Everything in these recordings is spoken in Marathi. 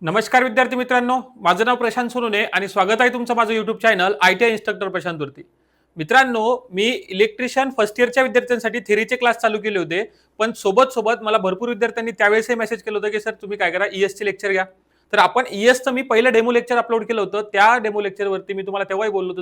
नमस्कार विद्यार्थी मित्रांनो, माझं नाव प्रशांत सोनोने आणि स्वागत आहे तुमचं माझं युट्यूब चॅनल ITI इन्स्ट्रक्टर प्रशांतवरती. मित्रांनो, मी इलेक्ट्रिशियन फर्स्ट इयरच्या विद्यार्थ्यांसाठी थेरीचे क्लास चालू केले होते, पण सोबत मला भरपूर विद्यार्थ्यांनी त्यावेळेसही मेसेज केलं होतं की सर तुम्ही काय करा, ईएसचे लेक्चर घ्या. तर आपण ईएसचं मी पहिलं डेमो लेक्चर अपलोड केलं होतं. त्या डेमो लेक्चरवरती मी तुम्हाला तेव्हाही बोललो होतो,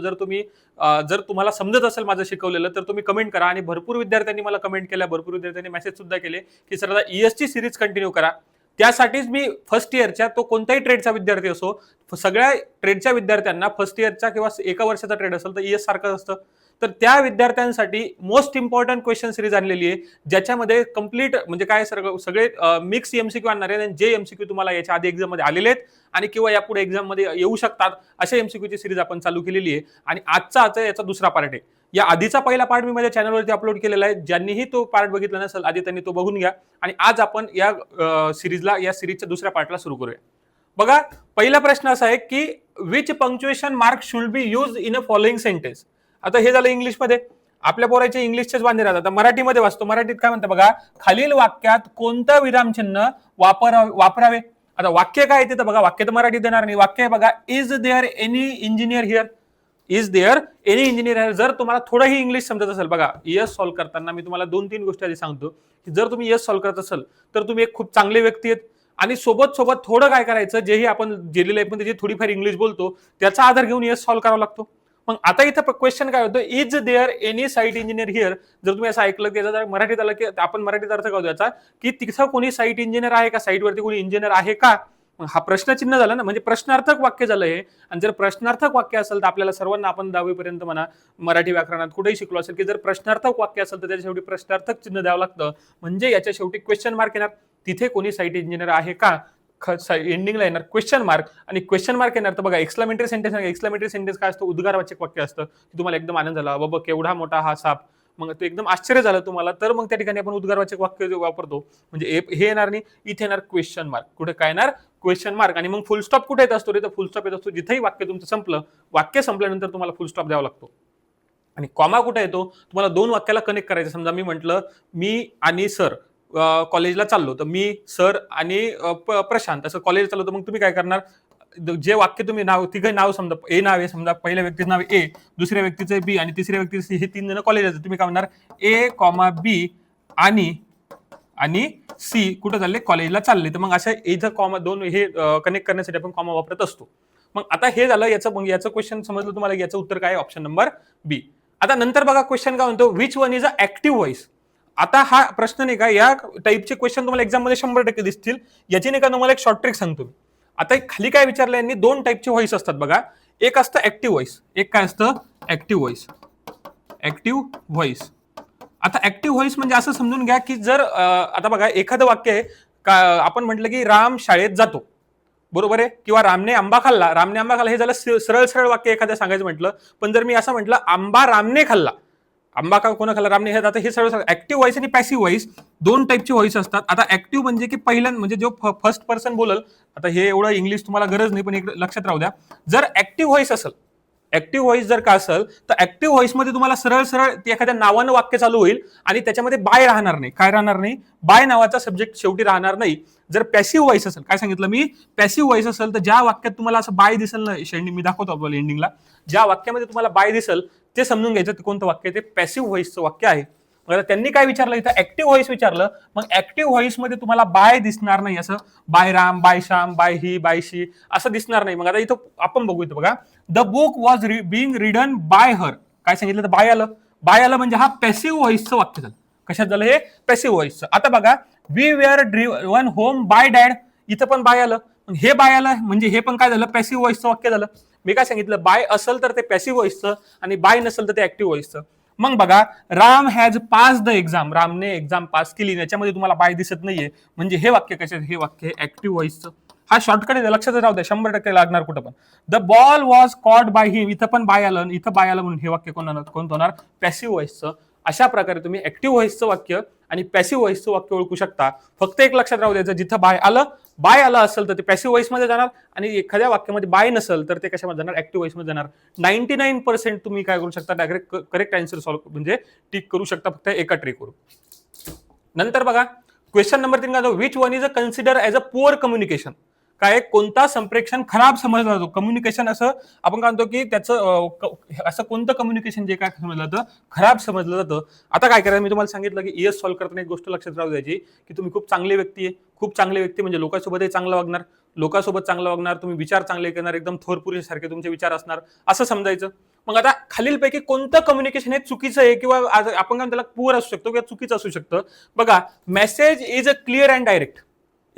जर तुम्हाला समजत असेल माझं शिकवलेलं तर तुम्ही कमेंट करा. आणि भरपूर विद्यार्थ्यांनी मला कमेंट केल्या, भरपूर विद्यार्थ्यांनी मेसेज सुद्धा केले की सर आता ईएसची सिरीज कंटिन्यू करा. त्यासाठीच मी फर्स्ट इयरच्या, तो कोणताही ट्रेडचा विद्यार्थी असो, सगळ्या ट्रेडच्या विद्यार्थ्यांना फर्स्ट इयरचा किंवा एका वर्षाचा ट्रेड असेल तर ईएस सारखं असतं, तर त्या विद्यार्थ्यांसाठी मोस्ट इम्पॉर्टंट क्वेश्चन सिरीज आणलेली आहे, ज्याच्यामध्ये कम्प्लीट म्हणजे काय सगळे मिक्स एमसीक्यू आणणार आहे. जे एमसीक्यू तुम्हाला याच्या आधी एक्झाम मध्ये आलेले आहेत आणि किंवा यापुढे एक्झाम मध्ये येऊ शकतात अशा एमसीक्यूची सिरीज आपण चालू केलेली आहे. आणि आजचा याचा दुसरा पार्ट आहे. या आधीचा पहिला पार्ट मी माझ्या चॅनलवरती अपलोड केलेला आहे. ज्यांनीही तो पार्ट बघितला नसेल आधी त्यांनी तो बघून घ्या. आणि आज आपण या सिरीजच्या दुसऱ्या पार्टला सुरू करूया. बघा, पहिला प्रश्न असा आहे की which punctuation mark should be use in a following sentence. आता हे झालं इंग्लिशमध्ये, आपल्या पोराचे इंग्लिशचेच बांधे राहतात. मराठीमध्ये वाचतो. मराठीत काय म्हणतं बघा, खालील वाक्यात कोणतं विरामचिन्ह वापरावे. आता वाक्य काय ते तर बघा, वाक्य तर मराठीत देणार नाही. वाक्य आहे बघा, is there any engineer here. Is there any engineer here. जर तुम्हाला थोडंही इंग्लिश समजत असेल, बघा येस सॉल्व्ह करताना मी तुम्हाला 2-3 गोष्टी आधी सांगतो की जर तुम्ही येस सॉल्व्ह करत असाल तर तुम्ही एक खूप चांगले व्यक्ती आहेत. आणि सोबत थोडं काय करायचं, जेही आपण डेली लाईफमध्ये जे थोडीफार इंग्लिश बोलतो त्याचा आधार घेऊन येस सॉल्व्ह करावा लागतो. मग आता इथं क्वेश्चन काय होतं, is there any site engineer here. जर तुम्ही असं ऐकलं की जर मराठीत आलं की आपण मराठीत अर्थ काय द्यायचा की तिथं कोणी साईट इंजिनियर आहे का, साईटवरती कोणी इंजिनियर आहे का. हा प्रश्नचिन्ह झाला ना, म्हणजे प्रश्नार्थक वाक्य झालं हे. आणि जर प्रश्नार्थक वाक्य असेल तर आपल्याला सर्वांना, आपण 10वी पर्यंत म्हणा मराठी व्याकरणात कुठेही शिकलो असेल की जर प्रश्नार्थक वाक्य असेल तर त्याच्या शेवटी प्रश्नार्थक चिन्ह द्यावं लागतं. म्हणजे याच्या शेवटी क्वेश्चन मार्क येणार, तिथे कोणी साईट इंजिनियर आहे का, एंडिंगला येणार क्वेश्चन मार्क. आणि क्वेश्चन मार्क येणार तर बघा एक्सक्लेमेटरी सेंटेन्स. एक्सक्लेमेटरी सेंटेन्स काय असतं, उद्गारवाचक वाक्य असतं की तुम्हाला एकदम आनंद झाला, बाबा केवढा मोठा हा साप, मग ते एकदम आश्चर्य झालं तुम्हाला, तर मग त्या ठिकाणी आपण उद्गारवाचक वाक्य वापरतो. म्हणजे हे येणार नाही, इथे येणार क्वेश्चन मार्क. कुठे काय येणार, क्वेश्चन मार्क. आणि मग फुल स्टॉप कुठे येत असतो रे, तर फुल स्टॉप येत असतो जिथेही वाक्य तुमचं संपलं, वाक्य संपल्यानंतर तुम्हाला फुल स्टॉप द्यावा लागतो. आणि कॉमा कुठे येतो, तुम्हाला दोन वाक्याला कनेक्ट करायचं. समजा मी म्हटलं मी आणि सर कॉलेजला चाललो, तर मी सर आणि प्रशांत असं कॉलेज चाललो, तर मग तुम्ही काय करणार, जे वाक्य तुम्ही नाव, तिघं नाव, समजा ए नाव आहे, समजा पहिल्या व्यक्तीचं नाव ए, दुसऱ्या व्यक्तीचं बी आणि तिसऱ्या व्यक्तीचं सी, हे 3 जण कॉलेज आहेत. तुम्ही काय म्हणणार, ए कॉमा बी आणि सी कुठं चालले, कॉलेजला चालले. तर मग असं इथं कॉमा दोन हे कनेक्ट करण्यासाठी आपण कॉमा वापरत असतो. मग आता हे झालं याचं. मग याचं क्वेश्चन समजलं तुम्हाला, याचं उत्तर काय, ऑप्शन नंबर बी. आता नंतर बघा क्वेश्चन काय म्हणतो, which one is a active voice. आता हा प्रश्न नाही का, या टाईपचे क्वेश्चन तुम्हाला एक्झाम मध्ये 100% दिसतील. याची नाही का तुम्हाला एक शॉर्ट ट्रिक सांगतो. आता खाली काय विचारलं यांनी, 2 टाईपचे व्हॉइस असतात बघा. एक असतं ऍक्टिव्ह व्हॉइस, एक काय असतं ऍक्टिव्ह व्हॉइस. Active voice. आता ऍक्टिव्ह व्हॉइस म्हणजे असं समजून घ्या की जर आता बघा एखादं वाक्य आहे का, आपण म्हटलं की राम शाळेत जातो, बरोबर आहे, किंवा रामने आंबा खाल्ला. हे झालं सरळ वाक्य एखाद्या सांगायचं म्हटलं. पण जर मी असं म्हटलं आंबा रामने खाल्ला, आंबा का कोणा खाल्ला, रामने, हे हे सरळ. ऍक्टिव्ह व्हॉइस आणि पॅसिव्ह व्हॉइस 2 टाईपचे व्हॉइस असतात. आता ऍक्टिव्ह म्हणजे की पहिल्या, म्हणजे जो फर्स्ट पर्सन बोलल. आता हे एवढं इंग्लिश तुम्हाला गरज नाही, पण एक लक्षात राहू द्या, जर ऍक्टिव्ह व्हॉइस असेल, ऍक्टिव्ह व्हॉइस जर का असेल तर ऍक्टिव्ह व्हॉइस मध्ये तुम्हाला सरळ एखाद्या नावानं वाक्य चालू होईल आणि त्याच्यामध्ये बाय राहणार नाही. काय राहणार नाही, बाय नावाचा सब्जेक्ट शेवटी राहणार नाही. जर पॅसिव्ह व्हॉइस असेल, काय सांगितलं मी, पॅसिव्ह व्हॉइस असेल तर ज्या वाक्यात तुम्हाला असं बाय दिसेल ना, शेंडी मी दाखवतो आपल्याला एंडिंगला, ज्या वाक्यामध्ये तुम्हाला बाय दिसेल ते समजून घ्यायचं ते कोणतं वाक्य, ते पॅसिव्ह व्हॉइसचं वाक्य आहे. त्यांनी काय विचारलं इथं, ऍक्टिव्ह व्हॉइस विचारलं. मग ऍक्टिव्ह व्हॉइस मध्ये तुम्हाला बाय दिसणार नाही, असं by Ram, by Shyam, by he, by she असं दिसणार नाही. मग आता इथं आपण बघू, इथं बघा, the book was being ridden bye हर. काय सांगितलं तर बाय आलं म्हणजे हा पॅसिव्ह व्हॉइसचं वाक्य झालं. कशात झालं हे, पॅसिव्ह व्हॉइसचं. आता बघा, we were driven home by dad, इथं पण बाय आलं. हे बाय आलं म्हणजे हे पण काय झालं, पॅसिव्ह व्हॉइसचं वाक्य झालं. मी काय सांगितलं, बाय असेल तर ते पॅसिव्ह व्हॉइसचं आणि बाय नसेल तर ते ऍक्टिव्ह व्हॉइसचं. मग बघा, Ram has pass the exam, रामने एक्झाम पास केली, याच्यामध्ये तुम्हाला बाय दिसत नाहीये, म्हणजे हे वाक्य कशाचं, हे वाक्य ऍक्टिव्ह व्हॉइसचं. हा शॉर्टकट आहे, लक्षात राहू द्या, 100% लागणार कुठं पण. The ball was caught by him, इथं पण बाय आलं, इथं बाय आलं, म्हणून हे वाक्य कोणतं होणार, पॅसिव्ह व्हॉइसचं. अशा प्रकारे तुम्ही ऍक्टिव्ह व्हॉइसचं वाक्य आणि पॅसिव्ह व्हॉइसचं वाक्य ओळखू शकता. फक्त एक लक्षात राहू द्यायचं, जिथं बाय आलं असेल तर ते पॅसिव्ह व्हॉइस मध्ये जाणार, आणि एखाद्या वाक्यामध्ये बाय नसेल तर ते कशामध्ये जाणार, ऍक्टिव्ह व्हॉइस मध्ये जाणार. 99% तुम्ही काय करू शकता, डायरेक्ट करेक्ट आन्सर सॉल्व्ह म्हणजे टिक करू शकता फक्त एका ट्रिकवरून. नंतर बघा क्वेश्चन नंबर 3 का, which one is a consider as a poor communication. काय कोणता संप्रेषण खराब समजला जातो. कम्युनिकेशन असं आपण काय म्हणतो की त्याचं असं कोणतं कम्युनिकेशन जे काय समजलं जातं खराब समजलं जातं. आता काय करायचं, मी तुम्हाला सांगितलं की ES सॉल्व्ह करताना एक गोष्ट लक्षात राहू द्यायची की तुम्ही खूप चांगली व्यक्ती आहे. खूप चांगली व्यक्ती म्हणजे लोकांसोबतही चांगलं वागणार, लोकांसोबत चांगलं वागणार, तुम्ही विचार चांगले करणार, एकदम थोर पुरुषासारखे तुमचे विचार असणार असं समजायचं. मग आता खालीलपैकी कोणतं कम्युनिकेशन हे चुकीचं आहे किंवा आपण काय त्याला पुअर असू शकतो किंवा चुकीचं असू शकतं. बघा, message is a clear and direct.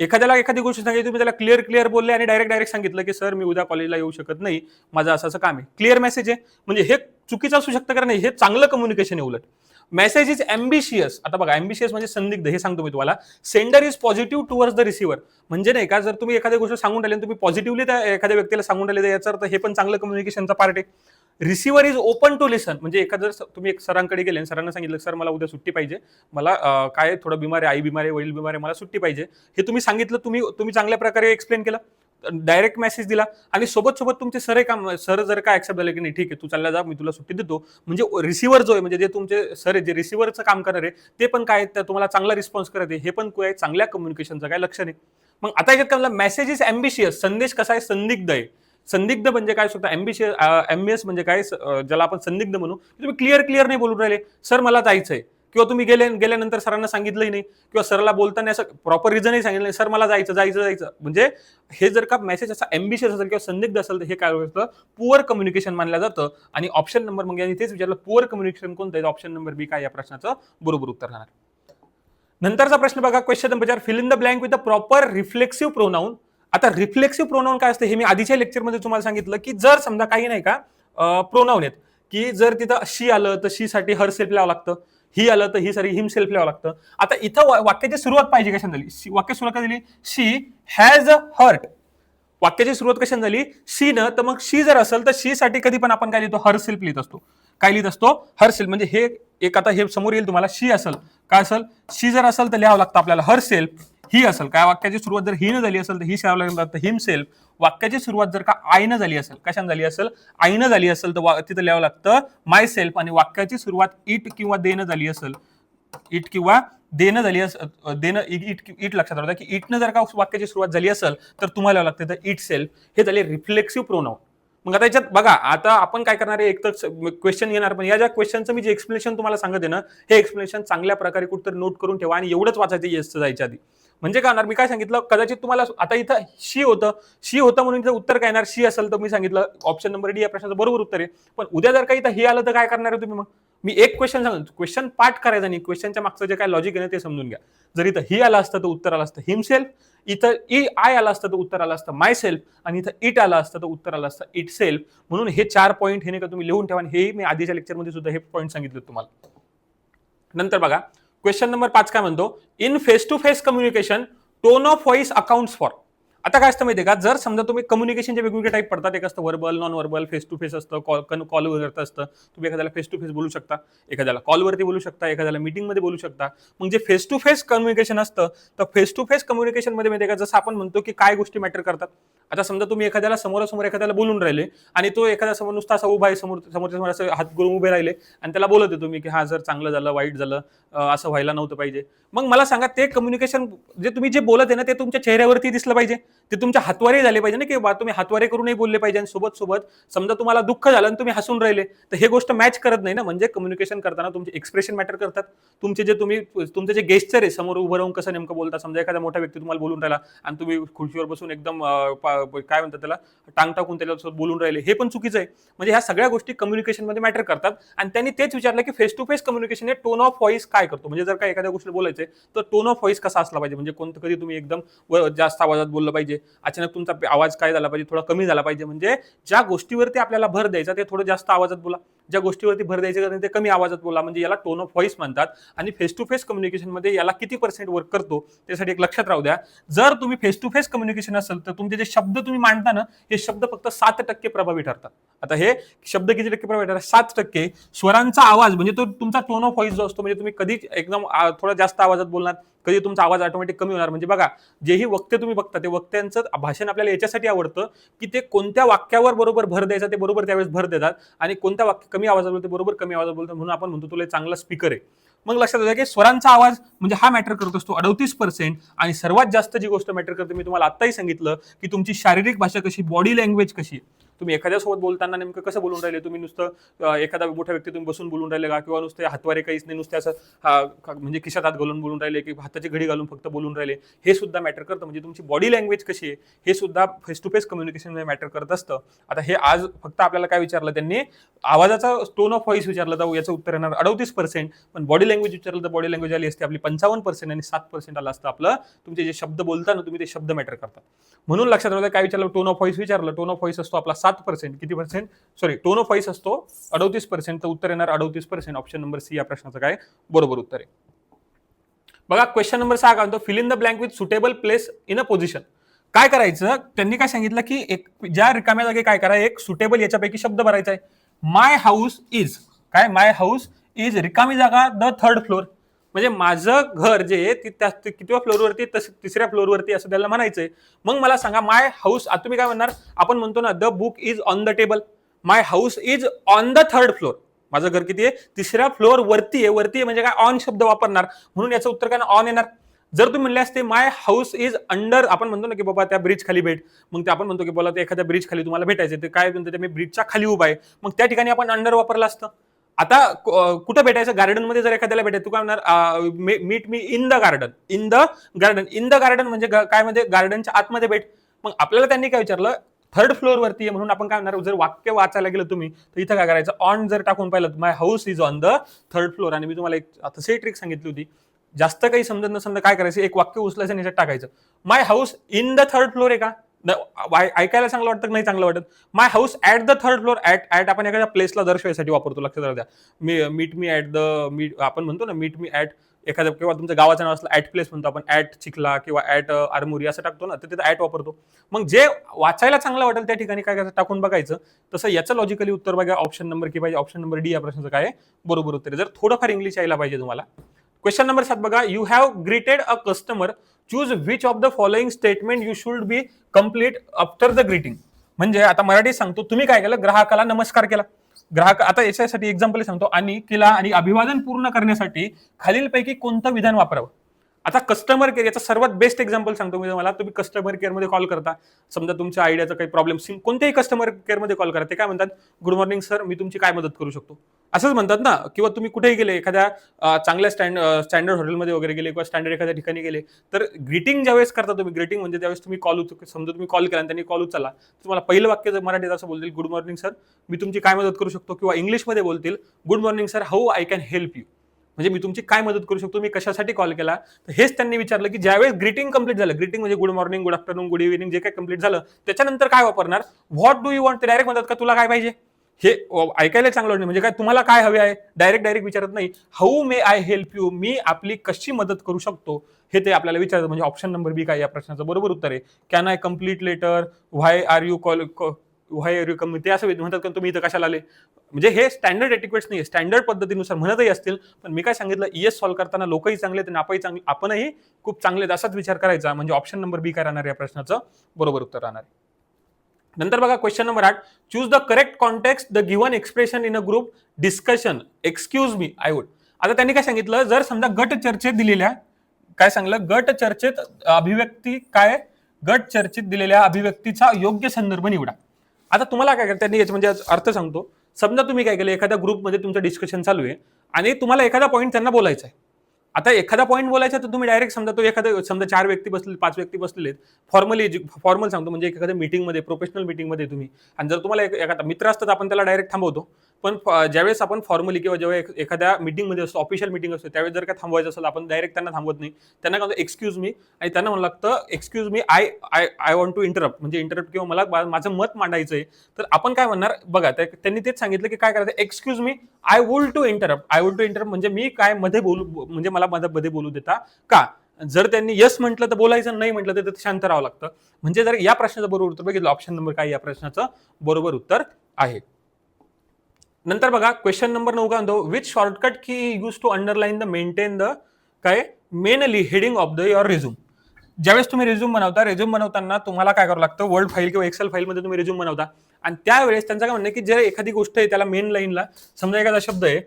एखाद्याला एखादी गोष्ट सांगितली, तुम्ही त्याला क्लिअर बोलले आणि डायरेक्ट सांगितलं की सर मी उद्या कॉलेजला येऊ शकत नाही, माझं असं काम आहे. क्लिअर मेसेज आहे, म्हणजे हे चुकीचं असू शकतं का नाही, हे चांगलं कम्युनिकेशन आहे. उलट मेसेज इज एम्बिशियस. आता बघा, एम्बिशियस म्हणजे संदिग्ध, हे सांगतो मी तुम्हाला. Sender is positive towards the receiver. म्हणजे नाही का, जर तुम्ही एखादी गोष्ट सांगून राहिले, तुम्ही पॉझिटिव्हली त्या एखाद्या व्यक्तीला सांगून राहिले, याचा अर्थ हे पण चांगलं कम्युनिकेशनचा पार्ट आहे. रिसिव्हर इज ओपन टू लिसन. म्हणजे एखादं तुम्ही एक सरांकडे गेले आणि सरांना सांगितलं सर मला उद्या सुट्टी पाहिजे, मला काय थोडं बिमार आहे, आई बिमार आहे, वडील बिमार आहे, मला सुट्टी पाहिजे, हे तुम्ही सांगितलं, तुम्ही चांगल्या प्रकारे एक्सप्लेन केलं, डायरेक्ट मेसेज दिला आणि सोबत तुमचे सर जर का ऍक्सेप्ट झाले की नाही ठीक आहे तू चालला जा, मी तुला सुट्टी देतो, म्हणजे रिसिव्हर जो आहे, म्हणजे जे तुमचे सर आहे, जे रिसिव्हरचं काम करणार आहे, ते पण काय तुम्हाला चांगला रिस्पॉन्स करत आहे, हे पण काय चांगल्या कम्युनिकेशनचं काय लक्षण आहे. मग आता याच्यात काय म्हणलं, मेसेज इज एम्बिशियस. संदेश कसा आहे, संदिग्ध आहे. संदिग्ध म्हणजे काय शकतो, एम्बिशियस म्हणजे काय, ज्याला आपण संदिग्ध म्हणू. तुम्ही क्लिअर नाही बोलून राहिले, सर मला जायचंय, किंवा तुम्ही गेल्यानंतर सरांना सांगितलंही नाही, किंवा सरला बोलताना असं प्रॉपर रिझनही सांगितलं नाही, सर मला जायचं. म्हणजे हे जर का मेसेज असा एम्बिशियस असेल किंवा संदिग्ध असेल तर हे काय होतं, पुअर कम्युनिकेशन मानलं जातं. आणि ऑप्शन नंबर, मग यांनी तेच विचारलं पुअर कम्युनिकेशन कोणतं आहे, ऑप्शन नंबर बी काय या प्रश्नाचं बरोबर उत्तर राहणार. नंतरचा प्रश्न बघा, question number 4, fill in the blank with a proper reflexive pronoun. आता रिफ्लेक्सिव्ह प्रोनाऊन काय असतं, हे मी आधीच्या लेक्चरमध्ये तुम्हाला सांगितलं की जर समजा काही नाही का प्रोनाऊन आहेत, की जर तिथं शी आलं तर शी साठी हर सेल्फ लावावं लागतं, ही आलं तर ही साठी हिम सेल्फ लावावं लागतं. आता इथं वाक्याची सुरुवात पाहिजे कशाने झाली, वाक्य सुरुवात झाली शी हॅज हर्ट. वाक्याची सुरुवात कशाने झाली, शी न, तर मग शी जर असेल तर शी साठी कधी पण आपण काय लिहितो, हर सेल्फ लिहित असतो. काय लिहित असतो, हर सेल्फ. म्हणजे हे एक आता हे समोर येईल तुम्हाला, शी असेल काय असेल, शी जर असेल तर लिहावं लागतं आपल्याला हर सेल्फ. ही असेल काय, वाक्याची सुरुवात जर ही न झाली असेल तर ही लिहावं लागतं हिम सेल्फ. वाक्याची सुरुवात जर का आईनं झाली असेल, कशाने झाली असेल, आईनं झाली असेल तर तिथं लिहावं लागतं माय सेल्फ. आणि वाक्याची सुरुवात इट किंवा देनं झाली असेल, इट किंवा देणं झाली देणं इट लक्षात राहतं की इटनं जर का वाक्याची सुरुवात झाली असेल तर तुम्हाला लागतं तर इट सेल्फ. हे झाले रिफ्लेक्सिव्ह प्रोनाऊन. मग आता याच्यात बघा, आता आपण काय करणार आहे, एक तर क्वेश्चन येणार, पण या ज्या क्वेश्चनचं मी जे एक्सप्लेनेशन तुम्हाला सांगते ना, हे एक्सप्लेनेशन चांगल्या प्रकारे कुठेतरी नोट करून ठेवा आणि एवढंच वाचायचं येसचं जायच्या आधी. म्हणजे काय होणार, मी काय सांगितलं, कदाचित तुम्हाला आता इथं शी होतं म्हणून इथं उत्तर काय येणार, शी असेल तर मी सांगितलं ऑप्शन नंबर डी या प्रश्नाचं बरोबर उत्तर आहे. पण उद्या जर काही इथं हे आलं तर काय करणार आहे तुम्ही, मग मी एक क्वेश्चन सांगतो, क्वेश्चन पाठ करायचा नाही, क्वेश्चनच्या मागचं जे काय लॉजिक आहे ना ते समजून घ्या. जर इथं ही आलं असतं तर उत्तर आलं असतं हिमसेल्फ, इथं आय आलं असतं तर उत्तर आलं असतं माय सेल्फ, आणि इथं इट आलं असतं तर उत्तर आलं असतं इट सेल्फ. म्हणून हे 4 पॉईंट हे नाही का तुम्ही लिहून ठेवा. हे मी आधीच्या लेक्चरमध्ये सुद्धा हे पॉईंट सांगितले तुम्हाला. नंतर बघा, क्वेश्चन नंबर 5 काय म्हणतो, in face to face communication tone of voice accounts for. आता काय असतं माहितीये का, जर समजा तुम्ही कम्युनिकेशनचे वेगवेगळे टाईप पडतात, एक असतं verbal, non verbal, face to face असतं, कॉलवर असतं. तुम्ही एखाद्याला फेस टू फेस बोलू शकता, एखाद्याला कॉलवरती बोलू शकता, एखाद्याला मीटिंगमध्ये बोलू शकता. मग जे फेस टू फेस कम्युनिकेशन असतं, तर फेस टू फेस कम्युनिकेशन मध्ये माहितीये का, जसं आपण म्हणतो की काय गोष्टी मॅटर करतात. आता समजा तुम्ही एखाद्याला समोरासमोर एखाद्याला बोलून राहिले आणि तो एखाद्या समोर नुसता असा उभा आहे, समोरच्या समोर असं हात करून उभे राहिले आणि त्याला बोलत आहे तुम्ही की हा जर चांगलं झालं, वाईट झालं, असं व्हायला नव्हतं पाहिजे. मग मला सांगा, ते कम्युनिकेशन जे तुम्ही जे बोलत आहे ना, ते तुमच्या चेहऱ्यावरती दिसलं पाहिजे, ते तुमच्या हातवारे झाले पाहिजे ना, की तुम्ही हातवारे करूनही बोलले पाहिजे. आणि सोबत समजा तुम्हाला दुःख झालं आणि तुम्ही हसून राहिले, तर हे गोष्ट मॅच करत नाही ना. म्हणजे कम्युनिकेशन करताना तुमचे एक्सप्रेशन मॅटर करतात, तुमचे जे गेस्चर आहे, समोर उभं राहून कसं नेमकं बोलता. समजा एखादा मोठा व्यक्ती तुम्हाला बोलून राहिला आणि तुम्ही खुर्चीवर बसून एकदम काय म्हणतात त्याला, टांग टाकून त्याच्यासोबत बोलून राहिले, हे पण चुकीचं आहे. म्हणजे ह्या सगळ्या गोष्टी कम्युनिकेशन मध्ये मॅटर करतात. आणि त्यांनी तेच विचारलं की फेस टू फेस कम्युनिकेशन हे टोन ऑफ व्हॉइस काय करतो. म्हणजे जर का एखाद्या गोष्टी बोलायचे तर टोन ऑफ व्हॉइस कसा असला पाहिजे, म्हणजे कोणतं, कधी तुम्ही एकदम जास्त आवाजात बोललं पाहिजे, अचानक तुमचा आवाज काय झाला पाहिजे, थोडा कमी झाला पाहिजे. म्हणजे ज्या गोष्टीवरती आपल्याला भर द्यायचा ते थोडं जास्त आवाजात बोला, ज्या गोष्टीवरती भर द्यायचं ते कमी आवाजात बोला. म्हणजे याला टोन ऑफ व्हॉइस म्हणतात. आणि फेस टू फेस कम्युनिकेशन मध्ये याला किती % वर्क करतो त्यासाठी एक लक्षात राहू द्या. जर तुम्ही फेस टू फेस कम्युनिकेशन असेल तर तुमचे जे शब्द तुम्ही मांडता ना, हे शब्द फक्त 7% प्रभावी ठरतात. आता हे शब्द किती टक्के प्रभावी ठरतात, 7%. स्वरांचा आवाज म्हणजे तो तुमचा टोन ऑफ व्हॉइस जो असतो, म्हणजे तुम्ही कधी एकदम थोडा जास्त आवाजात बोलणार, कधी तुमचा आवाज ऑटोमॅटिक कमी होणार. म्हणजे बघा, जेही वक्ते तुम्ही बघता ते वक्त्यांचं भाषण आपल्याला याच्यासाठी आवडतं की ते कोणत्या वाक्यावर बरोबर भर द्यायचा ते बरोबर त्यावेळेस भर देतात, आणि कोणत्या वाक्य कमी आवाजात बोलते बरोबर कमी आवाजात बोलतात. म्हणून आपण म्हणतो तुला चांगला स्पीकर आहे. मग लक्षात येतं की स्वरांचा आवाज म्हणजे हा मॅटर करत असतो 38%. आणि सर्वात जास्त जी गोष्ट मॅटर करते मी तुम्हाला आत्ताही सांगितलं की तुमची शारीरिक भाषा कशी, बॉडी लँग्वेज कशी. तुम्ही एखाद्यासोबत बोलताना नेमकं कसं बोलून राहिले, तुम्ही नुसतं एखादा मोठा व्यक्ती तुम्ही बसून बोलून राहिले का, किंवा नुसते हातवारे काहीच नाही, नुसते असं म्हणजे खिशात हात घालून बोलून राहिले की हाताची घडी घालून फक्त बोलून राहिले, हे सुद्धा मॅटर करतं. म्हणजे तुमची बॉडी लँग्वेज कशी आहे हे सुद्धा face to face communication matter करत असतं. आता हे आज फक्त आपल्याला काय विचारलं त्यांनी, आवाजाचा टोन ऑफ व्हॉइस विचारलं तर याचं उत्तर येणार 38%. पण बॉडी लँग्वेज विचारलं तर बॉडी लँग्वेज आली असते आपली 55% आणि 7% आलं असतं आपलं तुमचे जे शब्द बोलता ना तुम्ही ते शब्द मॅटर करतात. म्हणून लक्षात ठेवा काय विचारलं, टोन ऑफ व्हॉइस विचारलं, टोन ऑफ व्हॉइस असतो आपला 7%. किती percent, sorry, tone of voice असतो 38%. तर उत्तर येणार 38%. ऑप्शन नंबर सी या प्रश्नाचं काय बरोबर उत्तर आहे. बघा क्वेश्चन नंबर 6 काय म्हणतो, fill in the blank with suitable place in a position. काय करायचं, त्यांनी काय सांगितलं की एक ज्या रिकाम्या जागी काय करा, एक सुटेबल याच्यापैकी शब्द भरायचा आहे. माय हाऊस इज काय, माय हाऊस इज रिकामी जागा द थर्ड फ्लोर. म्हणजे माझं घर जे आहे कितव्या फ्लोअरवरती, तिसऱ्या फ्लोअरवरती असं त्याला म्हणायचंय. मग मला सांगा माय हाऊस, आता तुम्ही काय म्हणणार, आपण म्हणतो ना the book is on the table, my house is on the third floor. माझं घर किती आहे, तिसऱ्या फ्लोअर वरती आहे. वरती आहे म्हणजे काय, ऑन शब्द वापरणार, म्हणून याचं उत्तर काय ऑन येणार. जर तुम्ही म्हणले असते माय हाऊस इज अंडर, आपण म्हणतो ना की बाबा त्या ब्रिज खाली भेट, मग ते आपण म्हणतो की बोला ते एखाद्या ब्रिज खाली तुम्हाला भेटायचं, ते काय म्हणतो, मी ब्रिजच्या खाली उभा आहे, मग त्या ठिकाणी आपण अंडर वापरलं असतं. आता कुठं भेटायचं, गार्डन मध्ये जर एखाद्याला भेटायचं, तू काय म्हणणार, meet me in the garden. In the garden, in the garden म्हणजे काय, मध्ये गार्डनच्या आतमध्ये भेट. मग आपल्याला त्यांनी काय विचारलं, थर्ड फ्लोअर वरती आहे, म्हणून आपण काय म्हणणार, जर वाक्य वाचायला गेलं तुम्ही तर इथं काय करायचं, ऑन जर टाकून पाहिलं, my house is on the third floor. आणि मी तुम्हाला एक तशी ट्रिक सांगितली होती, जास्त काही समजत नसताना काय करायचं, एक वाक्य उचलायचं आणि याच्यात टाकायचं, my house in the third floor आहे का, ऐकायला चांगलं वाटतं, नाही चांगलं वाटत. My house at the third floor, at आपण एखाद्या प्लेसला दर्शवायसाठी वापरतो, लक्षात राहू द्या. मीट मी ऍट द, आपण म्हणतो ना मीट मी ऍट एखाद्या, किंवा तुमच्या गावाचं नाव असलं ऍट प्लेस म्हणतो आपण, ऍट चिखला किंवा ऍट आरमोरी असं टाकतो ना, तर तिथं ऍट वापरतो. मग जे वाचायला चांगलं वाटेल त्या ठिकाणी काय करायचं, टाकून बघायचं. तसं याचं लॉजिकली उत्तर बघा, ऑप्शन नंबर की पाहिजे, ऑप्शन नंबर डी या प्रश्नाचं काय बरोबर उत्तर आहे. जर थोडंफार इंग्लिश यायला पाहिजे तुम्हाला. क्वेश्चन नंबर 7 बघा, you have greeted a customer, choose which of the following statement you should be complete after the greeting. म्हणजे आता मराठीत सांगतो, तुम्ही काय केलं, ग्राहकाला नमस्कार केला. ग्राहक, आता याच्यासाठी एक्झाम्पल सांगतो, आणि केला आणि अभिवादन पूर्ण करण्यासाठी खालीलपैकी कोणतं विधान वापरावं. आता कस्टमर केअर याचा सर्वात बेस्ट एक्झाम्पल सांगतो मी तुम्हाला. तुम्ही कस्टमर केअरमध्ये कॉल करता, समजा तुमच्या आयडियाचा काही प्रॉब्लेम, कोणत्याही कस्टमर केअरमध्ये कॉल करा, ते काय म्हणतात, गुड मॉर्निंग सर, मी तुमची काय मदत करू शकतो, असंच म्हणतात ना. किंवा तुम्ही कुठेही गेले, एखाद्या चांगल्या स्टँडर्ड हॉटेलमध्ये वगैरे गेले, किंवा स्टँडर्ड एखाद्या ठिकाणी गेले, तर ग्रीटिंग ज्यावेळेस करता तुम्ही, ग्रीटिंग म्हणजे त्यावेळेस तुम्ही कॉल, समजा तुम्ही कॉल केला आणि त्यांनी कॉल उचलला, तुम्हाला पहिलं वाक्य जर मराठीत असं बोलतील, गुड मॉर्निंग सर, मी तुमची काय मदत करू शकतो, किंवा इंग्लिशमध्ये बोलतील, good morning sir, how I can help you. म्हणजे मी तुमची काय मदत करू शकतो, मी कशासाठी कॉल केला. तर हेच त्यांनी विचारलं की ज्यावेळेस ग्रीटिंग कंप्लीट झालं, ग्रीटिंग म्हणजे good morning, good afternoon, good evening जे काय कंप्लीट झालं, त्याच्यानंतर काय वापरणार, व्हॉट डू यू वॉन्ट. ते डायरेक्ट म्हणतात का तुला काय पाहिजे, हे ऐकायला चांगलं वाटतं. म्हणजे काय, तुम्हाला काय हवे आहे, डायरेक्ट विचारत नाही, how may I help you, मी आपली कशी मदत करू शकतो, हे ते आपल्याला विचारतात. म्हणजे ऑप्शन नंबर बी काय या प्रश्नाचं बरोबर उत्तर आहे. Can I complete letter, why are you come, ते असं म्हणतात का तुम्ही इथं कशाला आले. म्हणजे हे स्टँडर्ड एटिक्वेट्स नाही, स्टँडर्ड पद्धतीनुसार म्हणतही असतील, पण मी काय सांगितलं, ईएस सॉल्व्ह करताना लोकही चांगले आहेत, नापाही चांगले, आपणही खूप चांगले, असाच विचार करायचा. म्हणजे ऑप्शन नंबर बी काय राहणार या प्रश्नाचं बरोबर उत्तर राहणार. नंतर बघा question number 8, choose the correct context the given expression in a group discussion, excuse me I would. आता त्यांनी काय सांगितलं, जर समजा गट चर्चेत दिलेल्या, काय सांगलं, गट चर्चेत अभिव्यक्ती काय, गट चर्चेत दिलेल्या अभिव्यक्तीचा योग्य संदर्भ निवडा. आता तुम्हाला काय त्यांनी याचा म्हणजे अर्थ सांगतो. समजा तुम्ही काय केलं, एखाद्या ग्रुपमध्ये तुमचं डिस्कशन चालू आहे आणि तुम्हाला एखादा पॉईंट त्यांना बोलायचा आहे. आता एखादा पॉईंट बोलायचा तर तुम्ही डायरेक्ट समजा, तो एखादा समजा 4 व्यक्ती बसले, 5 व्यक्ती बसलेले आहेत, फॉर्मल सांगतो, म्हणजे एखाद्या मीटिंगमध्ये, प्रोफेशनल मीटिंगमध्ये तुम्ही, आणि जर तुम्हाला एखादा मित्र असतात आपण त्याला डायरेक्ट थांबवतो. पण ज्यावेळेस आपण फॉर्मली किंवा जेव्हा एखाद्या मीटिंगमध्ये असतो, ऑफिशियल मीटिंग असतो, त्यावेळेस जर काय थांबवायचं असेल, आपण डायरेक्ट त्यांना थांबवत नाही. त्यांना काय म्हणतो, एक्सक्यूज मी, आणि त्यांना म्हणू लागतं excuse me, I want to interrupt, म्हणजे इंटरप्ट, किंवा मला माझं मत मांडायचंय. तर आपण काय म्हणणार बघा, त्यांनी तेच सांगितलं की काय करायचं, excuse me, I would to interrupt म्हणजे मी काय मध्ये बोलू, म्हणजे मला मध्ये बोलू देता का. जर त्यांनी यस म्हटलं तर बोलायचं, नाही म्हटलं तर शांत राहावं लागतं. म्हणजे जर या प्रश्नाचं बरोबर उत्तर बघितलं, ऑप्शन नंबर काय या प्रश्नाचं बरोबर उत्तर आहे. नंतर बघा क्वेश्चन नंबर 9 काय म्हणतो, which shortcut key use to underline the maintain the काय mainly heading of the your resume. ज्यावेळेस तुम्ही रिझ्यूम बनवताना तुम्हाला काय करावं लागतं, वर्ड फाईल किंवा एक्सेल फाईलमध्ये तुम्ही रिझ्यूम बनवता, आणि त्यावेळेस त्यांचं काय म्हणणं की जर एखादी गोष्ट आहे त्याला मेन लाईनला, समजा एखादा शब्द आहे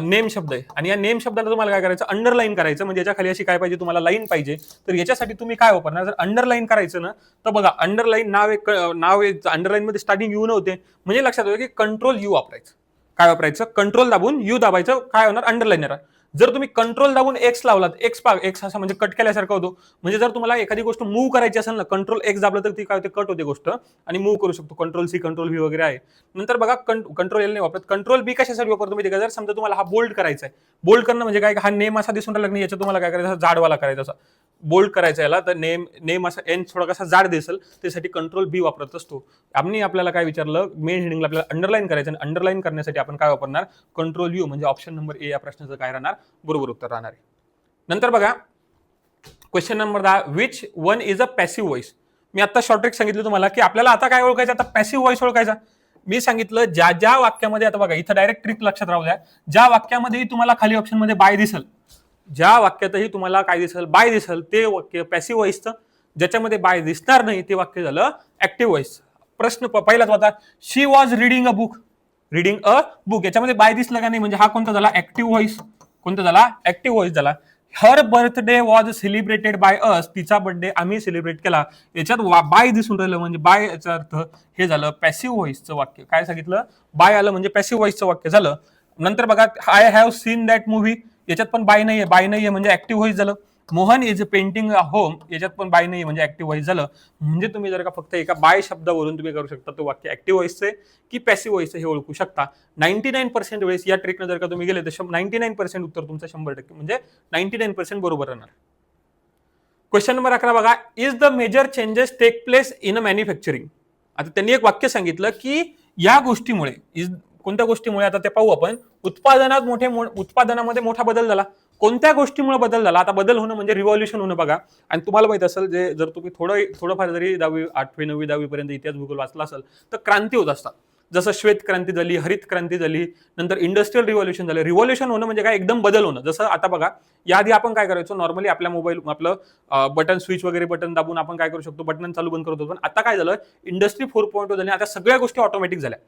नेम शब्द आहे आणि या नेम शब्दाला तुम्हाला काय करायचं, अंडरलाईन करायचं. म्हणजे याच्या खाली अशी काय पाहिजे तुम्हाला, लाईन पाहिजे. तर याच्यासाठी तुम्ही काय वापरणार, जर अंडरलाईन करायचं ना, तर बघा अंडरलाईन नाव एक अंडरलाईन मध्ये स्टार्टिंग यू नव्हते, म्हणजे लक्षात ठेवा की कंट्रोल यू वापरायचं. काय वापरायचं, कंट्रोल दाबून यू दाबायचं, काय होणार, अंडरलाईन येणार. जर तुम्ही कंट्रोल दाबून एक्स लावलात, एक्स असा म्हणजे कट केल्यासारखं होतो. म्हणजे जर तुम्हाला एखादी गोष्ट मूव्ह करायची असेल ना, कंट्रोल एक्स दाबलं तर ती काय होते, कट होते गोष्ट आणि मूव्ह करू शकतो. कंट्रोल सी, कंट्रोल व्ही वगैरे आहे. नंतर बघा कंट्रोल एल नाही वापरत, कंट्रोल बी कशासाठी वापरतो माहिती का, जर समजा तुम्हाला हा बोल्ड करायचा आहे. बोल्ड करणं म्हणजे काय, हा नेम असा दिसून राहिला नाही, याच्यात तुम्हाला काय करायचं, जाडवाला करायचा असा बोल्ड करायचा याला, तर नेम असा एन थोडा कसा जाड दिसेल, त्यासाठी कंट्रोल बी वापरत असतो. आम्ही आपल्याला काय विचारलं, मेन हेडिंगला आपल्याला अंडरलाईन करायचं आणि अंडरलाईन करण्यासाठी आपण काय वापरणार, कंट्रोल यू. म्हणजे ऑप्शन नंबर ए या प्रश्नाचं काय राहणार, बरोबर उत्तर राहणार आहे. नंतर बघा question number 10, which one is a passive voice. मी आता शॉर्ट ट्रिक सांगितलं तुम्हाला की आपल्याला आता काय ओळखायचं, आता पॅसिव्ह व्हॉइस ओळखायचा. मी सांगितलं ज्या वाक्यामध्ये, आता बघा इथं डायरेक्ट ट्रिक लक्षात राहू द्या, ज्या वाक्यामध्ये तुम्हाला खाली ऑप्शन मध्ये बाय दिसल, ज्या वाक्यातही तुम्हाला काय दिसल, बाय दिसल, ते वाक्य पॅसिव्ह व्हॉइसचं. ज्याच्यामध्ये बाय दिसणार नाही ते वाक्य झालं ऍक्टिव्ह व्हॉइस. प्रश्न पहिलाच होता, she was reading a book. Reading a book याच्यामध्ये बाय दिसलं का नाही, म्हणजे हा कोणता झाला, ऍक्टिव्ह व्हॉइस. कोणता झाला, ऍक्टिव्ह व्हॉइस झाला. Her birthday was celebrated by us. तिचा बर्थडे आम्ही सेलिब्रेट केला. याच्यात बाय दिसून राहिलं, म्हणजे बाय याचा अर्थ हे झालं पॅसिव्ह व्हॉइसचं वाक्य. काय सांगितलं, बाय आलं म्हणजे पॅसिव्ह व्हॉइसचं वाक्य झालं. नंतर बघा, I have seen that movie. याच्यात पण बाय नाहीये म्हणजे ऍक्टिव्ह व्हॉइस झालं. Mohan is painting a home. याच्यात पण बाय नाही म्हणजे ऍक्टिव्ह व्हॉइस झालं. म्हणजे तुम्ही जर का फक्त एका बाय शब्दावरून तुम्ही करू शकता तो वाक्य ऍक्टिव्ह व्हॉइसचे की पॅसिव्ह व्हॉइसचे हे ओळखू शकता. 99% वेळेस या ट्रिकनं जर का तुम्ही गेले तर 99% उत्तर तुमचं 100% म्हणजे 99% बरोबर राहणार. क्वेश्चन नंबर 11 बघा, is the major changes take place in a manufacturing. आता त्यांनी एक वाक्य सांगितलं की या गोष्टीमुळे, कोणत्या गोष्टीमुळे, आता ते पाहू आपण. उत्पादनामध्ये मोठा बदल झाला. कोणत्या गोष्टीमुळे बदल झाला, आता बदल होणं म्हणजे रिव्हॉल्युशन होणं बघा. आणि तुम्हाला माहित असेल, जे जर तुम्ही थोडंफार जरी 10वी 8वी 9वी 10वी पर्यंत इतिहास भूगोल वाचला असेल, तर क्रांती होत असतात. जसं श्वेत क्रांती झाली, हरित क्रांती झाली, नंतर इंडस्ट्रियल रिव्हॉल्युशन झालं. रिव्हॉल्युशन होणं म्हणजे काय, एकदम बदल होणं. जसं आता बघा, याआधी आपण काय करायचो, नॉर्मली आपल्या मोबाईल आपलं बटन स्विच वगैरे बटन दाबून आपण काय करू शकतो, बटन चालू बंद करतो. पण आता काय झालं, इंडस्ट्री 4.0 झाली. आता सगळ्या गोष्टी ऑटोमॅटिक झाल्या.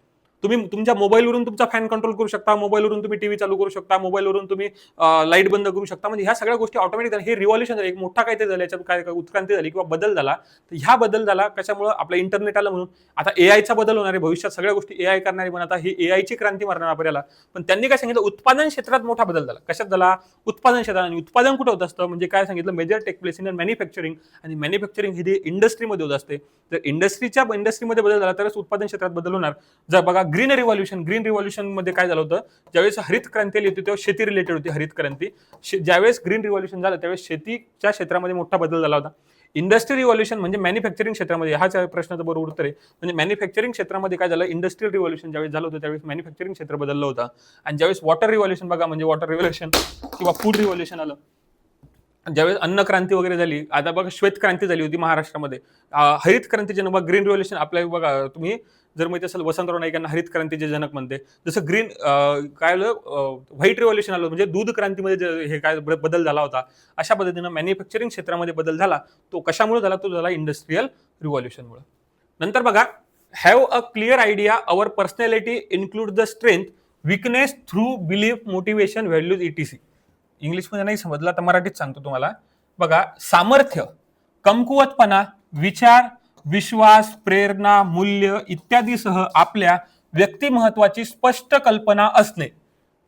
तुम्ही तुमच्या मोबाईलवरून तुमचा फॅन कंट्रोल करू शकता, मोबाईलवरून तुम्ही टीव्ही चालू करू शकता, मोबाईलवरून तुम्ही लाईट बंद करू शकता. म्हणजे ह्या सगळ्या गोष्टी ऑटोमॅटिक झाल्या. हे रिव्हॉल्युशन झालं, एक मोठा काहीतरी झालं, याच्यात काय उत्क्रांती झाली किंवा बदल झाला. तर ह्या बदल झाला कशामुळे, आपलं इंटरनेट आलं म्हणून. आता एआयचा बदल होणार आहे भविष्यात, सगळ्या गोष्टी एआय करणारी. पण आता ही एआयची क्रांती मारणार आपल्याला. पण त्यांनी काय सांगितलं, उत्पादन क्षेत्रात मोठा बदल झाला. कशात झाला, उत्पादन क्षेत्रात. आणि उत्पादन कुठे होत असतं, म्हणजे काय सांगितलं, major take place in manufacturing. आणि मॅन्युफॅक्चरिंग ही इंडस्ट्रीमध्ये होत असते. जर इंडस्ट्रीमध्ये बदल झाला तरच उत्पादन क्षेत्रात बदल होणार. जर बघा ग्रीन रिव्हॉल्युशन मध्ये काय झालं होतं, ज्यावेळेस हरित क्रांती आली होती तेव्हा शेती रिलेटेड होती हरित क्रांती. ज्यावेळेस ग्रीन रिव्हॉल्युशन झालं त्यावेळेस शेतीच्या क्षेत्रामध्ये मोठा बदल झाला होता. इंडस्ट्री रिव्हॉल्युशन म्हणजे मॅन्युफॅक्चरिंग क्षेत्रामध्ये, हाच प्रश्नाचं बरोबर उत्तर आहे. म्हणजे मॅन्युफॅक्चरिंग क्षेत्रामध्ये काय झालं, इंडस्ट्रियल रिव्हॉल्युशन ज्यावेळेस झालं होतं त्यावेळेस मॅन्युफॅक्चरिंग क्षेत्र बदललं होतं. आणि ज्यावेळेस वॉटर रिव्हॉल्युशन बघा, म्हणजे वॉटर रिव्हॉल्युशन किंवा फूड रिव्हॉल्युशन आलं, ज्यावेळेस अन्न क्रांती वगैरे झाली. आता बघा श्वेत क्रांती झाली होती महाराष्ट्रामध्ये. हरित क्रांतीचे जनक ग्रीन रिव्हॉल्युशन आपल्या बघा, तुम्ही जर माहिती असेल वसंतराव नाईक यांना हरित क्रांतीचे जनक म्हणते. जसं ग्रीन काय आलं, व्हाईट रिव्हॉल्युशन आलं, म्हणजे दूध क्रांतीमध्ये हे काय बदल झाला होता. अशा पद्धतीनं मॅन्युफॅक्चरिंग क्षेत्रामध्ये बदल झाला. तो कशामुळे झाला, तो झाला इंडस्ट्रियल रिव्हॉल्युशनमुळे. नंतर बघा, have a clear idea our personality include the strength weakness through belief motivation values etc. इंग्लिशमध्ये नाही समजला तर मराठीत सांगतो तुम्हाला. बघा, सामर्थ्य, कमकुवतपणा, विचार, विश्वास, प्रेरणा, मूल्य इत्यादीसह आपल्या व्यक्तिमत्वाची स्पष्ट कल्पना असणे.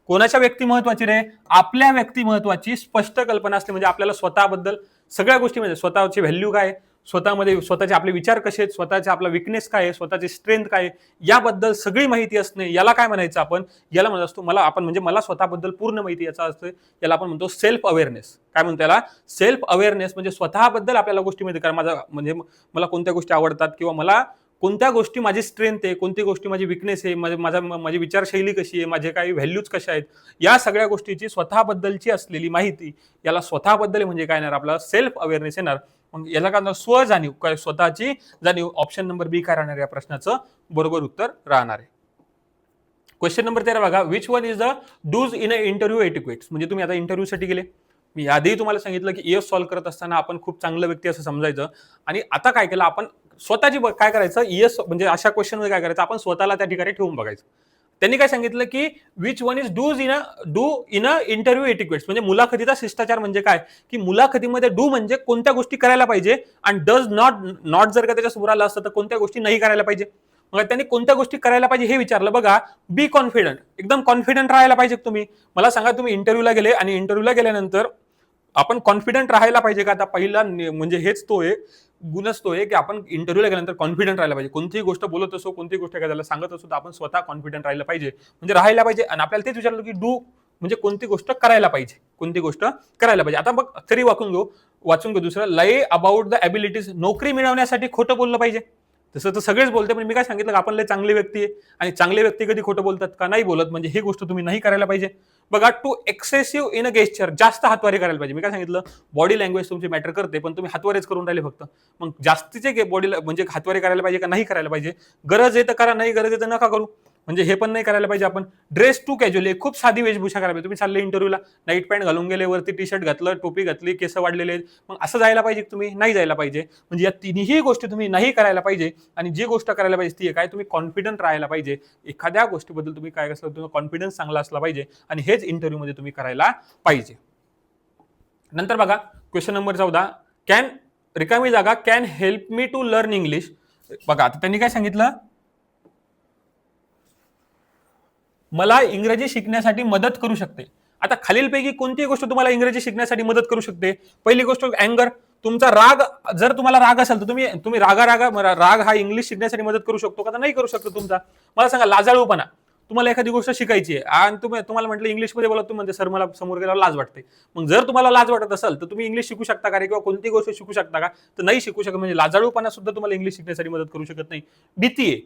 कोणाच्या व्यक्तिमत्वाची रे, आपल्या व्यक्तिमत्वाची स्पष्ट कल्पना असणे. म्हणजे आपल्याला स्वतःबद्दल सगळ्या गोष्टी, म्हणजे स्वतःची व्हॅल्यू काय, स्वतःमध्ये स्वतःचे आपले विचार कसे आहेत, स्वतःचे आपला विकनेस काय आहे, स्वतःची स्ट्रेंथ काय, याबद्दल सगळी माहिती असणे. याला काय म्हणायचं आपण, याला म्हणत असतो मला स्वतःबद्दल पूर्ण माहिती, याचा असतं याला आपण म्हणतो सेल्फ अवेअरनेस. काय म्हणतो याला, सेल्फ अवेअरनेस. म्हणजे स्वतःबद्दल आपल्याला गोष्टी माहिती करा. म्हणजे मला कोणत्या गोष्टी आवडतात किंवा मला कोणत्या गोष्टी माझी स्ट्रेंथ आहे, कोणती गोष्टी माझी विकनेस आहे, माझी विचारशैली कशी आहे, माझे काही व्हॅल्यूज कशा आहेत, या सगळ्या गोष्टीची स्वतःबद्दलची असलेली माहिती, याला स्वतःबद्दल म्हणजे काय येणार, आपला सेल्फ अवेअरनेस येणार. मग याला काय स्वजाणीव, काय स्वतःची जाणीव. ऑप्शन नंबर बी काय राहणार या प्रश्नाचं बरोबर उत्तर राहणार आहे. क्वेश्चन नंबर 13 बघा, which one is the do's in a interview etiquettes. म्हणजे तुम्ही आता इंटरव्ह्यूसाठी गेले, मी आधीही तुम्हाला सांगितलं की ईएस सॉल्व्ह करत असताना आपण खूप चांगलं व्यक्ती असं समजायचं. आणि आता काय केलं आपण, स्वतःची काय करायचं, ईएस म्हणजे अशा क्वेश्चन मध्ये काय करायचं, आपण स्वतःला त्या ठिकाणी ठेवून बघायचं. त्यांनी काय सांगितलं की which one is do in a interview etiquettes, म्हणजे मुलाखतीचा शिष्टाचार म्हणजे काय, की मुलाखतीमध्ये डू म्हणजे कोणत्या गोष्टी करायला पाहिजे आणि डज नॉट जर का त्याच्या समोर आलं असतं तर कोणत्या गोष्टी नाही करायला पाहिजे. मग त्यांनी कोणत्या गोष्टी करायला पाहिजे हे विचारलं. बघा, बी कॉन्फिडंट, एकदम कॉन्फिडंट राहायला पाहिजे तुम्ही. मला सांगा, तुम्ही इंटरव्ह्यूला गेले आणि इंटरव्ह्यूला गेल्यानंतर आपण कॉन्फिडंट राहायला पाहिजे का? आता पहिला म्हणजे हेच तो आहे, गुणच तो आहे की आपण इंटरव्ह्यूला गेल्यानंतर कॉन्फिडंट राहायला पाहिजे. कोणतीही गोष्ट बोलत असो, कोणतीही गोष्ट एखाद्याला सांगत असो, तर आपण स्वतः कॉन्फिडंट राहायला पाहिजे, म्हणजे राहायला पाहिजे. आणि आपल्याला तेच विचारलं की डू म्हणजे कोणती गोष्ट करायला पाहिजे, कोणती गोष्ट करायला पाहिजे. आता बघ तरी वाचून घेऊ दुसरं, लाई अबाउट द एबिलिटीज, नोकरी मिळवण्यासाठी खोटं बोललं पाहिजे. तसं तर सगळेच बोलते, पण मी काय सांगितलं की आपण लय चांगली व्यक्ती आहे आणि चांगले व्यक्ती कधी खोटं बोलतात का? नाही बोलत, म्हणजे ही गोष्ट तुम्ही नाही करायला पाहिजे. बघा, too excessive in a gesture, जास्त हातवारी करायला पाहिजे. मी काय सांगितलं, बॉडी लँग्वेज तुमची मॅटर करते, पण तुम्ही हातवारेच करून राहिले फक्त. मग जास्तीचे बॉडी म्हणजे हातवारे करायला पाहिजे का नाही करायला पाहिजे? गरज आहे तर करा, नाही गरज आहे तर नका करू, म्हणजे हे पण नाही करायला पाहिजे आपण. ड्रेस टू कॅज्युअली, खूप साधी वेशभूषा करायला पाहिजे. तुम्ही चालले इंटरव्ह्यूला, नाईट पॅन्ट घालून गेले, वरती टी शर्ट घातलं, टोपी घातली, केस वाढलेले, मग असं जायला पाहिजे तुम्ही? नाही जायला पाहिजे. म्हणजे या तिन्ही गोष्टी तुम्ही नाही करायला पाहिजे. आणि जी गोष्ट करायला पाहिजे ती काय, तुम्ही कॉन्फिडंट राहायला पाहिजे. एखाद्या गोष्टीबद्दल तुम्ही काय असलं, तुम्ही कॉन्फिडन्स चांगला असला पाहिजे आणि हेच इंटरव्ह्यू मध्ये तुम्ही करायला पाहिजे. नंतर बघा क्वेश्चन नंबर 14, कॅन, रिकामी जागा, can help me to learn English. बघा आता त्यांनी काय सांगितलं, मला इंग्रजी शिकण्यासाठी मदत करू शकते. आता खालीलपैकी कोणतीही गोष्ट तुम्हाला इंग्रजी शिकण्यासाठी मदत करू शकते? पहिली गोष्ट अँगर, तुमचा राग, जर तुम्हाला राग असेल तर तुम्ही राग हा इंग्लिश शिकण्यासाठी मदत करू शकतो का? नाही करू शकतो तुमचा. मला सांगा, लाजाळूपणा, तुम्हाला एखादी गोष्ट शिकायची आहे आणि तुम्हाला म्हटलं इंग्लिशमध्ये बोला, तुम्ही म्हणते सर मला समोर गेल्यावर लाज वाटते. मग जर तुम्हाला लाज वाटत असेल तर तुम्ही इंग्लिश शिकू शकता का रे, किंवा कोणती गोष्ट शिकू शकता का? तर नाही शिकू शकत. म्हणजे लाजाळूपणा सुद्धा तुम्हाला इंग्लिश शिकण्यासाठी मदत करू शकत नाही. भीती आहे,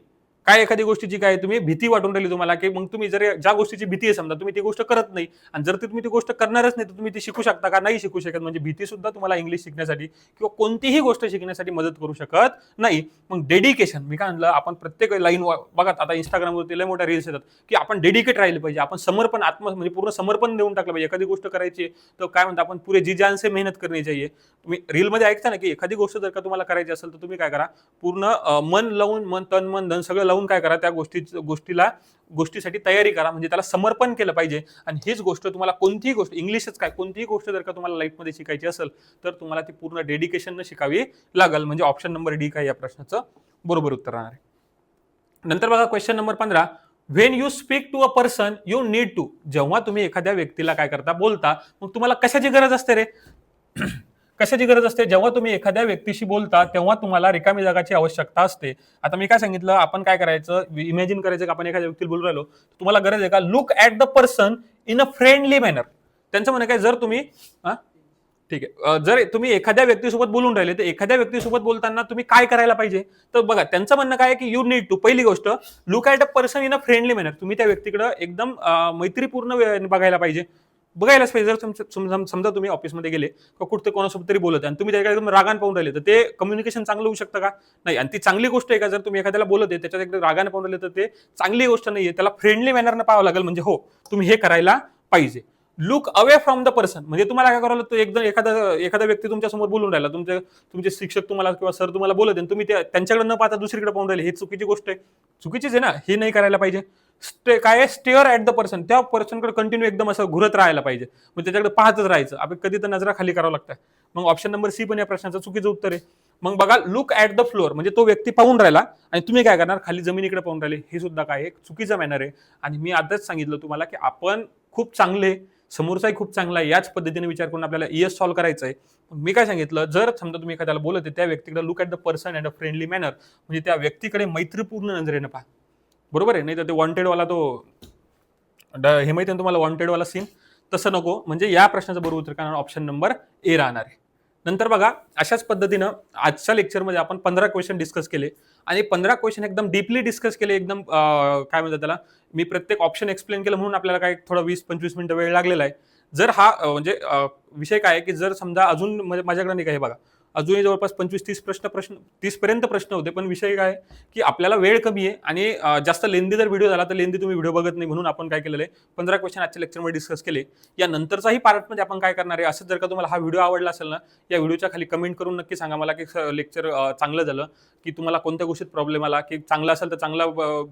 काय एखादी गोष्टीची काय तुम्ही भीती वाटून राहिली तुम्हाला, की मग तुम्ही जर ज्या गोष्टीची भीती आहे समजा, तुम्ही ती गोष्ट करत नाही, आणि जर तुम्ही ती गोष्ट करणारच नाही तर तुम्ही ती शिकू शकता का? नाही शिकू शकत. म्हणजे भीती सुद्धा तुम्हाला इंग्लिश शिकण्यासाठी किंवा कोणतीही गोष्ट शिकण्यासाठी मदत करू शकत नाही. मग डेडिकेशन, मी काय म्हणलं, आपण प्रत्येक लाईन बघा, आता इंस्टाग्रामवरती लय मोठ्या रील्स येतात की आपण डेडिकेट राहिलं पाहिजे, आपण समर्पण म्हणजे पूर्ण समर्पण देऊन टाकलं पाहिजे. एखादी गोष्ट करायची तर काय म्हणतात आपण, पुरे जी जान से मेहनत करणी चाहिए. तुम्ही रीलमध्ये ऐकता ना की एखादी गोष्ट जर का तुम्हाला करायची असेल तर तुम्ही काय करा, पूर्ण मन लावून, तन मन धन सगळं लावून काय करा, त्या गोष्टीसाठी तयारी करा, म्हणजे त्याला समर्पण केलं पाहिजे. आणि हीच गोष्ट तुम्हाला कोणतीही गोष्ट, इंग्लिशच काय, कोणतीही गोष्ट जर का तुम्हाला लाईफमध्ये शिकायची असेल तर तुम्हाला ती पूर्ण डेडिकेशन शिकावी लागेल. म्हणजे ऑप्शन नंबर डी काय या प्रश्नाचं बरोबर उत्तर राहणार आहे. नंतर बघा question number 15, when you speak to a person you need to, जेव्हा तुम्ही एखाद्या व्यक्तीला काय करता, बोलता, मग तुम्हाला कशाची गरज असते रे? कशाची गरज असते? जेव्हा तुम्ही एखाद्या व्यक्तीशी बोलता तेव्हा तुम्हाला रिकामी जागाची आवश्यकता असते. आता मी काय सांगितलं, आपण काय करायचं, इमॅजिन करायचं की आपण एखाद्या व्यक्तीला बोलू राहिलो, तुम्हाला गरज आहे का, look at the person in a friendly manner. त्यांचं म्हणणं काय, जर तुम्ही ठीक आहे, जर तुम्ही एखाद्या व्यक्तीसोबत बोलून राहिले तर एखाद्या व्यक्तीसोबत बोलताना तुम्ही काय करायला पाहिजे? तर बघा, त्यांचं म्हणणं काय की यू नीड टू, पहिली गोष्ट, look at a person in a friendly manner, तुम्ही त्या व्यक्तीकडे एकदम मैत्रीपूर्ण बघायला पाहिजे. बघायलाच पाहिजे. जर समजा तुम्ही ऑफिसमध्ये गेले किंवा कुठे कोणासोबत तरी बोलत आणि तुम्ही त्याकडे एकदम रागान पाहून राहिले तर ते कम्युनिकेशन चांगलं होऊ शकतं का? नाही. आणि ती चांगली गोष्ट आहे का? जर तुम्ही एखाद्याला बोलत आहे त्याच्यात एकदम रागाने पाहून राहिले तर ते चांगली गोष्ट नाहीये. त्याला फ्रेंडली मॅनरनं पाहावं लागेल. म्हणजे हो, तुम्ही हे करायला पाहिजे. Look away from the person, म्हणजे तुम्हाला काय करावं लागतं, एकदम एखादा व्यक्ती तुमच्या समोर बोलून राहिला, तुमचे शिक्षक तुम्हाला किंवा सर तुम्हाला बोलत आहे, तुम्ही त्यांच्याकडे न पाहता दुसरीकडे पाहून राहिले, ही चुकीची गोष्ट आहे. चुकीचीच आहे ना, हे नाही करायला पाहिजे. काय स्टेअर ऍट द पर्सन, त्या पर्सनकडे कंटिन्यू एकदम असं घुरत राहायला पाहिजे, म्हणजे त्याच्याकडे पाहतच राहायचं. आपण कधी तर नजरा खाली करावं लागतं. मग ऑप्शन नंबर सी पण या प्रश्नाचं चुकीचं उत्तर आहे. मग बघा, लुक ऍट द फ्लोअर, म्हणजे तो व्यक्ती पाहून राहिला आणि तुम्ही काय करणार, खाली जमिनीकडे पाहून राहिले, हे सुद्धा काय एक चुकीचा मॅनर आहे. आणि मी आताच सांगितलं तुम्हाला की आपण खूप चांगले, समोरचाही खूप चांगला आहे, याच पद्धतीने विचार करून आपल्याला ES सॉल्व्ह करायचं आहे. मी काय सांगितलं, जर समजा तुम्ही एखाद्याला बोलत आहे त्या व्यक्तीकडे look at the person at a friendly manner, म्हणजे त्या व्यक्तीकडे मैत्रीपूर्ण नजरेनं पहा. बरोबर आहे. नाही तर ते वॉन्टेडवाला हे माहिती आहे तुम्हाला, वॉन्टेडवाला सीन, तसं नको. म्हणजे या प्रश्नाचं बरोबर उत्तर करणार ऑप्शन नंबर ए राहणार आहे. नंतर बघा, अशाच पद्धतीनं आजच्या लेक्चरमध्ये आपण 15 क्वेश्चन डिस्कस केले आणि 15 क्वेश्चन एकदम डीपली डिस्कस केले. एकदम काय म्हणतात त्याला, मी प्रत्येक ऑप्शन एक्सप्लेन केलं म्हणून आपल्याला काय थोडा 20-25 मिनिटं वेळ लागलेला आहे. जर हा म्हणजे विषय काय आहे की जर समजा अजून माझ्याकडे नाही का, हे बघा, अजूनही जवळपास 30 पर्यंत प्रश्न होते, पण विषय काय की आपल्याला वेळ कमी आहे आणि जास्त लेंदी जर व्हिडिओ झाला तर लेंदी तुम्ही व्हिडिओ बघत नाही, म्हणून आपण काय केलेलं आहे 15 क्वेश्चन आजच्या लेक्चरमध्ये डिस्कस केले. या नंतरचाही पार्टमध्ये आपण काय करणार आहे, असं जर का तुम्हाला हा व्हिडिओ आवडला असेल ना, या व्हिडिओच्या खाली कमेंट करून नक्की सांगा मला की लेक्चर चांगलं झालं, की तुम्हाला कोणत्या गोष्टीत प्रॉब्लेम आला, की चांगलं असेल तर चांगला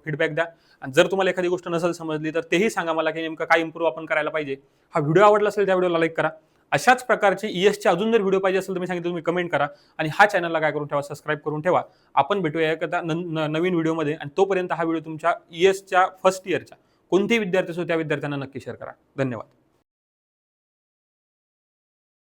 फीडबॅक द्या, आणि जर तुम्हाला एखादी गोष्ट नसेल समजली तर तेही सांगा मला की नेमकं काय इम्प्रूव्ह आपण करायला पाहिजे. हा व्हिडिओ आवडला असेल त्या व्हिडिओला लाईक करा. अशाच प्रकारचे ईएसचे अजून जर व्हिडिओ पाहिजे असेल तर मी सांगितलं तुम्ही कमेंट करा, आणि हा चॅनलला काय करून ठेवा, सबस्क्राईब करून ठेवा. आपण भेटूया एखाद्या नवीन व्हिडिओमध्ये, आणि तोपर्यंत हा व्हिडिओ तुमच्या ईएसच्या फर्स्ट इयरच्या कोणतेही विद्यार्थी असो त्या विद्यार्थ्यांना नक्की शेअर करा. धन्यवाद.